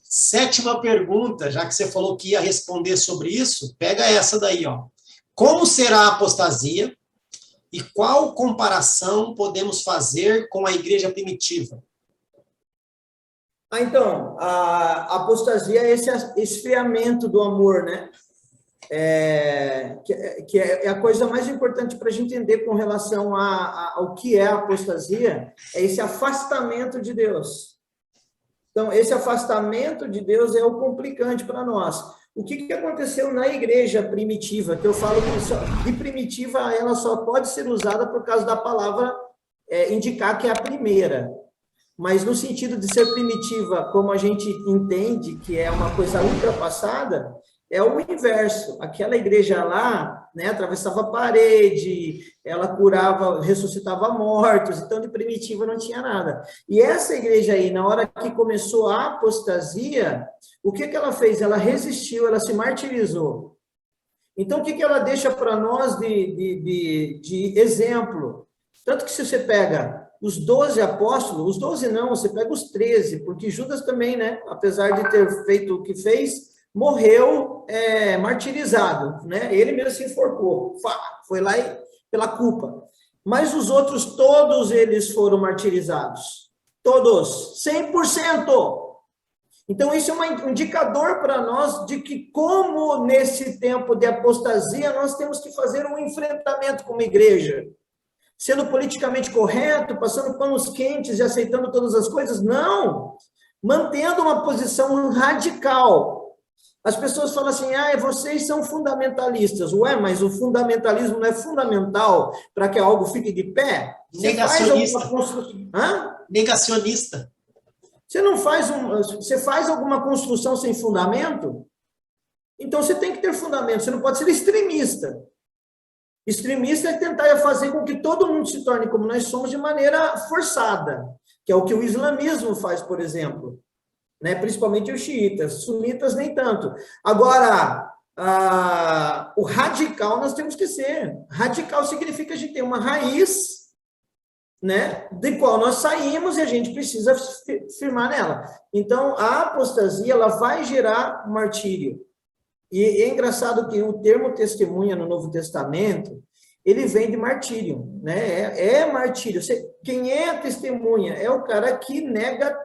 sétima pergunta, já que você falou que ia responder sobre isso, pega essa daí, ó. Como será a apostasia e qual comparação podemos fazer com a igreja primitiva? Então, a apostasia é esse esfriamento do amor, né? Que é a coisa mais importante para a gente entender com relação ao que é a apostasia, é esse afastamento de Deus. Então, esse afastamento de Deus é o complicante para nós. O que aconteceu na igreja primitiva, que eu falo que de primitiva ela só pode ser usada por causa da palavra indicar que é a primeira. Mas no sentido de ser primitiva, como a gente entende que é uma coisa ultrapassada, é o inverso. Aquela igreja lá, né, atravessava a parede, ela curava, ressuscitava mortos, então de primitiva não tinha nada. E essa igreja aí, na hora que começou a apostasia, o que ela fez? Ela resistiu, ela se martirizou. Então, o que ela deixa para nós de exemplo? Tanto que se você pega os 12 apóstolos, os 12 não, você pega os 13, porque Judas também, né, apesar de ter feito o que fez, morreu martirizado, né? Ele mesmo se enforcou, foi lá pela culpa. Mas os outros, todos eles foram martirizados. Todos, 100%. Então, isso é um indicador para nós de que, como nesse tempo de apostasia, nós temos que fazer um enfrentamento como igreja. Sendo politicamente correto, passando panos quentes e aceitando todas as coisas? Não! Mantendo uma posição radical. As pessoas falam assim, vocês são fundamentalistas. Ué, mas o fundamentalismo não é fundamental para que algo fique de pé? Negacionista. Hã? Negacionista. Você faz alguma construção sem fundamento? Então você tem que ter fundamento, você não pode ser extremista. Extremista é tentar fazer com que todo mundo se torne como nós somos de maneira forçada, que é o que o islamismo faz, por exemplo, né? Principalmente os xiitas, sunitas nem tanto. Agora, o radical nós temos que ser. Radical significa que a gente tem uma raiz, né, de qual nós saímos e a gente precisa firmar nela. Então, a apostasia ela vai gerar martírio. E é engraçado que o termo testemunha no Novo Testamento, ele vem de martírio, né? É martírio. Quem é a testemunha? É o cara que nega,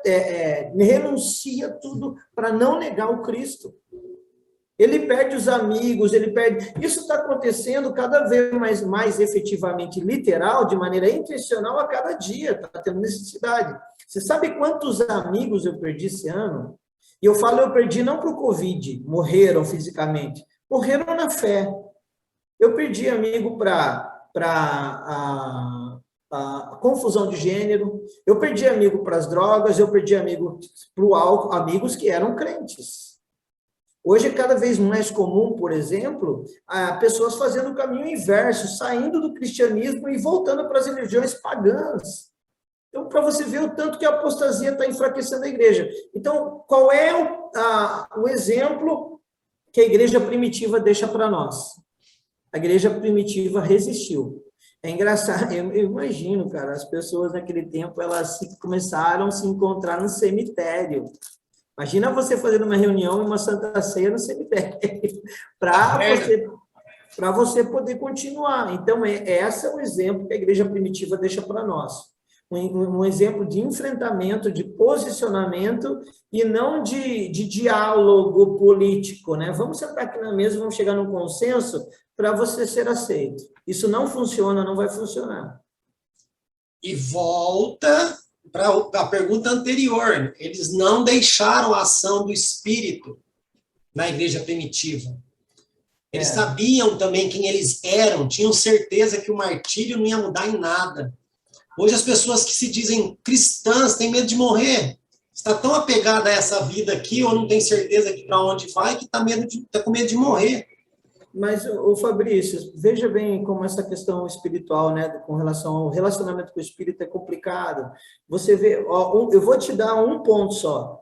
renuncia tudo para não negar o Cristo. Ele perde os amigos, ele perde... Isso está acontecendo cada vez mais efetivamente literal, de maneira intencional a cada dia, está tendo necessidade. Você sabe quantos amigos eu perdi esse ano? E eu falo, eu perdi não para o Covid, morreram fisicamente, morreram na fé. Eu perdi amigo para a confusão de gênero, eu perdi amigo para as drogas, eu perdi amigo para o álcool, amigos que eram crentes. Hoje é cada vez mais comum, por exemplo, pessoas fazendo o caminho inverso, saindo do cristianismo e voltando para as religiões pagãs. Então, para você ver o tanto que a apostasia está enfraquecendo a igreja. Então, qual é o exemplo que a igreja primitiva deixa para nós? A igreja primitiva resistiu. É engraçado, eu imagino, cara, as pessoas naquele tempo, elas começaram a se encontrar no cemitério. Imagina você fazendo uma reunião e uma santa ceia no cemitério, para você poder continuar. Então, esse é o exemplo que a igreja primitiva deixa para nós. Um exemplo de enfrentamento, de posicionamento e não de diálogo político, né? Vamos sentar aqui na mesa, vamos chegar num consenso para você ser aceito. Isso não funciona, não vai funcionar. E volta para a pergunta anterior. Eles não deixaram a ação do Espírito na igreja primitiva. Eles sabiam também quem eles eram, tinham certeza que o martírio não ia mudar em nada. Hoje as pessoas que se dizem cristãs têm medo de morrer. Está tão apegada a essa vida aqui, ou não tem certeza de para onde vai, que está com medo de morrer. Mas, o Fabrício, veja bem como essa questão espiritual, né, com relação ao relacionamento com o Espírito é complicado. Você vê, eu vou te dar um ponto só.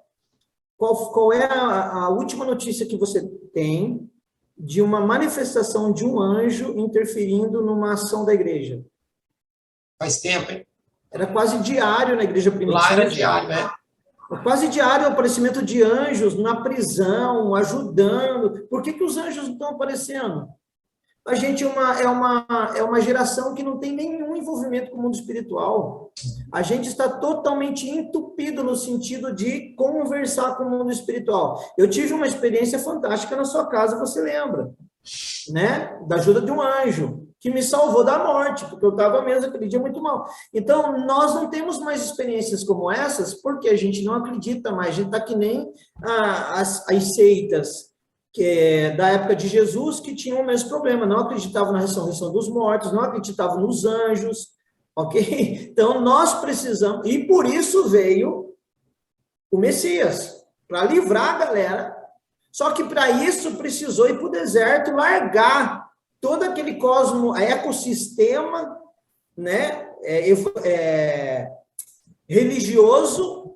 Qual é a última notícia que você tem de uma manifestação de um anjo interferindo numa ação da igreja? Faz tempo, hein? Era quase diário na igreja primitiva. Lá era diário, né? Quase diário o aparecimento de anjos na prisão, ajudando. Por que os anjos não estão aparecendo? A gente é uma geração que não tem nenhum envolvimento com o mundo espiritual. A gente está totalmente entupido no sentido de conversar com o mundo espiritual. Eu tive uma experiência fantástica na sua casa, você lembra, né? Da ajuda de um anjo, que me salvou da morte, porque eu estava mesmo aquele dia muito mal. Então, nós não temos mais experiências como essas, porque a gente não acredita mais. A gente está que nem as seitas que é da época de Jesus, que tinham o mesmo problema, não acreditavam na ressurreição dos mortos, não acreditavam nos anjos, ok? Então, nós precisamos, e por isso veio o Messias, para livrar a galera, só que para isso precisou ir para o deserto, largar todo aquele ecossistema, né, religioso,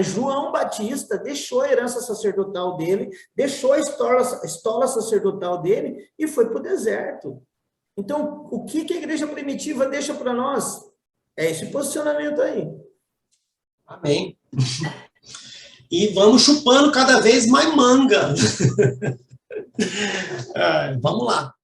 João Batista deixou a herança sacerdotal dele, deixou a estola sacerdotal dele e foi para o deserto. Então, o que a igreja primitiva deixa para nós? É esse posicionamento aí. Amém. E vamos chupando cada vez mais manga. Vamos lá.